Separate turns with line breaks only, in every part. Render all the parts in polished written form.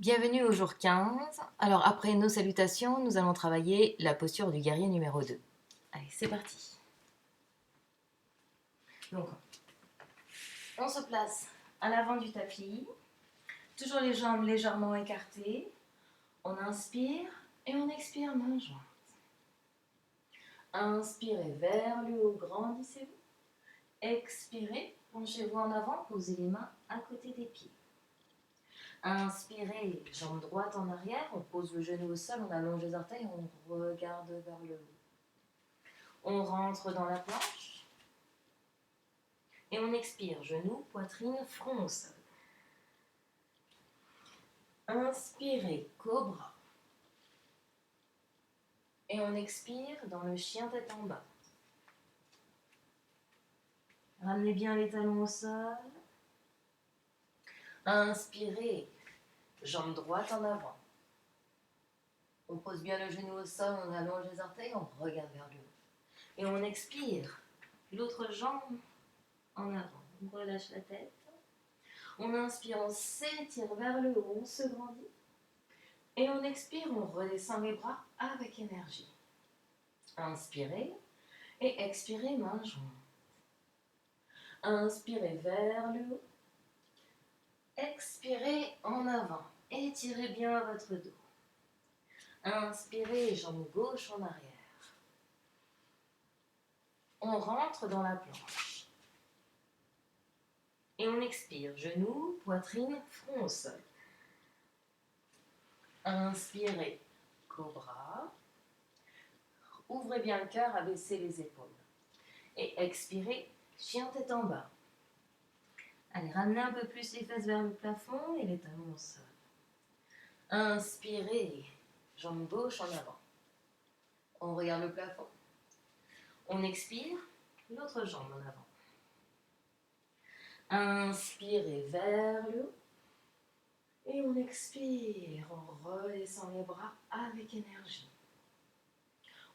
Bienvenue au jour 15. Alors après nos salutations, nous allons travailler la posture du guerrier numéro 2. Allez, c'est parti. Donc, on se place à l'avant du tapis, toujours les jambes légèrement écartées. On inspire et on expire main jointe. Inspirez vers le haut, grandissez-vous. Expirez, penchez-vous en avant, posez les mains à côté des pieds. Inspirez, jambe droite en arrière, on pose le genou au sol, on allonge les orteils, on regarde vers le haut. On rentre dans la planche et on expire, genou, poitrine, front au sol. Inspirez, cobra. Et on expire dans le chien tête en bas. Ramenez bien les talons au sol. Inspirez, jambe droite en avant. On pose bien le genou au sol, on allonge les orteils, on regarde vers le haut. Et on expire, l'autre jambe en avant. On relâche la tête. On inspire, on s'étire vers le haut, on se grandit. Et on expire, on redescend les bras avec énergie. Inspirez et expirez, main jointe. Inspirez vers le haut. Expirez en avant. Étirez bien votre dos. Inspirez, jambe gauche en arrière. On rentre dans la planche. Et on expire, genoux, poitrine, front au sol. Inspirez, cobra. Ouvrez bien le cœur, abaissez les épaules. Et expirez, chien tête en bas. Allez, ramenez un peu plus les fesses vers le plafond et les talons au sol. Inspirez, jambe gauche en avant. On regarde le plafond. On expire, l'autre jambe en avant. Inspirez vers le haut. Et on expire, on redescend les bras avec énergie.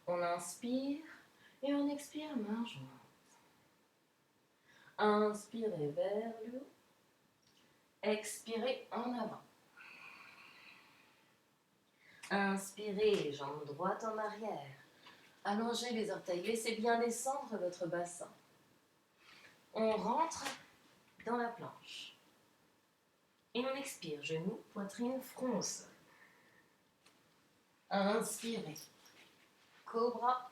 On inspire et on expire, main jointe. Inspirez vers le haut. Expirez en avant. Inspirez, jambe droite en arrière. Allongez les orteils, laissez bien descendre votre bassin. On rentre dans la planche. Et on expire, genoux, poitrine, front au sol. Inspirez, cobra.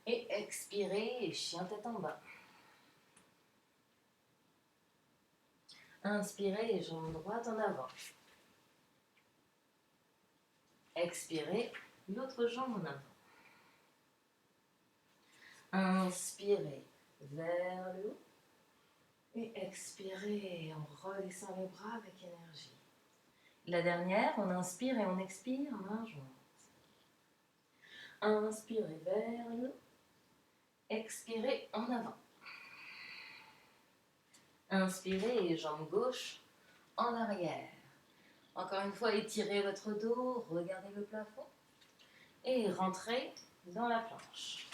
Et expirez, chien tête en bas. Inspirez, jambe droite en avant. Expirez, l'autre jambe en avant. Inspirez vers le haut. Et expirez, on redescend les bras avec énergie. La dernière, on inspire et on expire, main jointe. Inspirez vers le haut. Expirez en avant. Inspirez, jambe gauche en arrière. Encore une fois, étirez votre dos, regardez le plafond et rentrez dans la planche.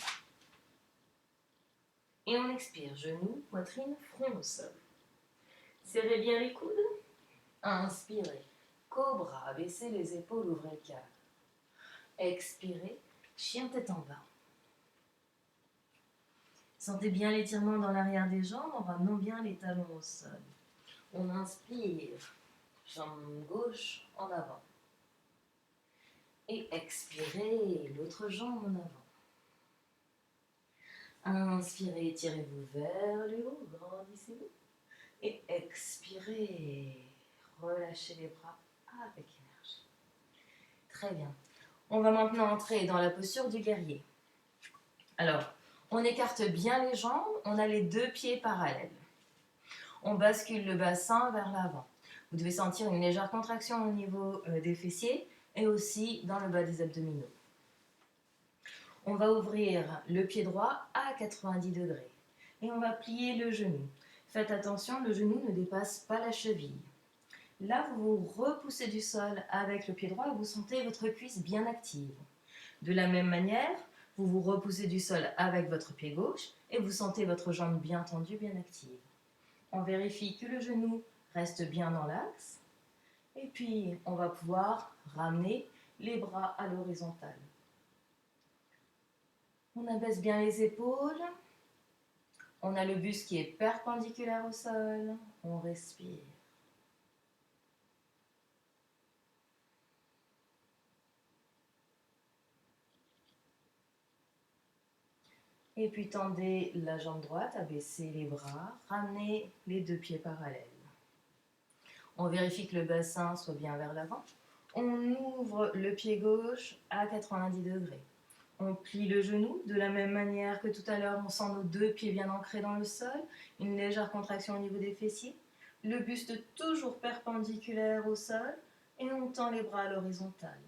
Et on expire, genoux, poitrine, front au sol. Serrez bien les coudes. Inspirez, cobra, baissez les épaules, ouvrez le cœur. Expirez, chien tête en bas. Sentez bien l'étirement dans l'arrière des jambes en ramenant bien les talons au sol. On inspire, jambe gauche en avant. Et expirez, l'autre jambe en avant. Inspirez, tirez-vous vers le haut, grandissez-vous. Et expirez, relâchez les bras avec énergie. Très bien. On va maintenant entrer dans la posture du guerrier. Alors, on écarte bien les jambes, on a les deux pieds parallèles. On bascule le bassin vers l'avant. Vous devez sentir une légère contraction au niveau des fessiers et aussi dans le bas des abdominaux. On va ouvrir le pied droit à 90 degrés et on va plier le genou. Faites attention, le genou ne dépasse pas la cheville. Là, vous vous repoussez du sol avec le pied droit et vous sentez votre cuisse bien active. De la même manière, vous vous repoussez du sol avec votre pied gauche et vous sentez votre jambe bien tendue, bien active. On vérifie que le genou reste bien dans l'axe Et puis, on va pouvoir ramener les bras à l'horizontale. On abaisse bien les épaules. On a le buste qui est perpendiculaire au sol. On respire. Et puis tendez la jambe droite, abaissez les bras, ramenez les deux pieds parallèles. On vérifie que le bassin soit bien vers l'avant. On ouvre le pied gauche à 90 degrés. On plie le genou de la même manière que tout à l'heure, on sent nos deux pieds bien ancrés dans le sol, une légère contraction au niveau des fessiers, le buste toujours perpendiculaire au sol et on tend les bras à l'horizontale.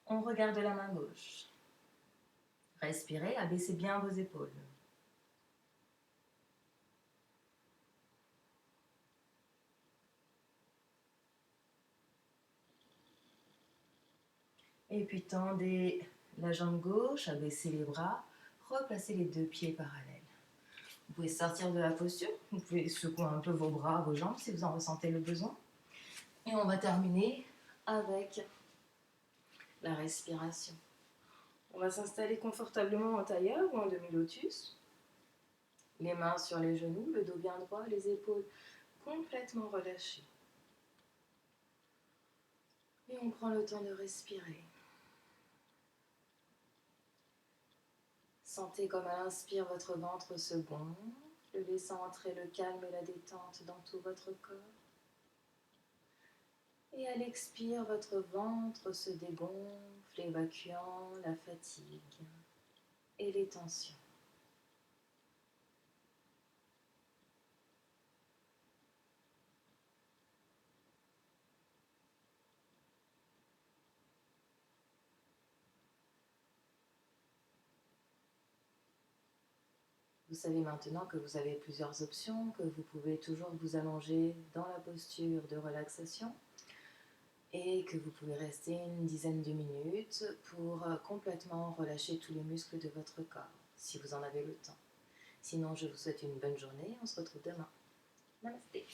On regarde la main gauche. Respirez, abaissez bien vos épaules. Et puis tendez la jambe gauche, abaissez les bras, replacez les deux pieds parallèles. Vous pouvez sortir de la posture, vous pouvez secouer un peu vos bras, vos jambes si vous en ressentez le besoin. Et on va terminer avec la respiration. On va s'installer confortablement en tailleur ou en demi-lotus. Les mains sur les genoux, le dos bien droit, les épaules complètement relâchées. Et on prend le temps de respirer. Sentez comme à l'inspire votre ventre se gonfle, laissant entrer le calme et la détente dans tout votre corps. Et à l'expire, votre ventre se dégonfle, évacuant la fatigue et les tensions. Vous savez maintenant que vous avez plusieurs options, que vous pouvez toujours vous allonger dans la posture de relaxation et que vous pouvez rester une dizaine de minutes pour complètement relâcher tous les muscles de votre corps, si vous en avez le temps. Sinon, je vous souhaite une bonne journée. On se retrouve demain. Namasté.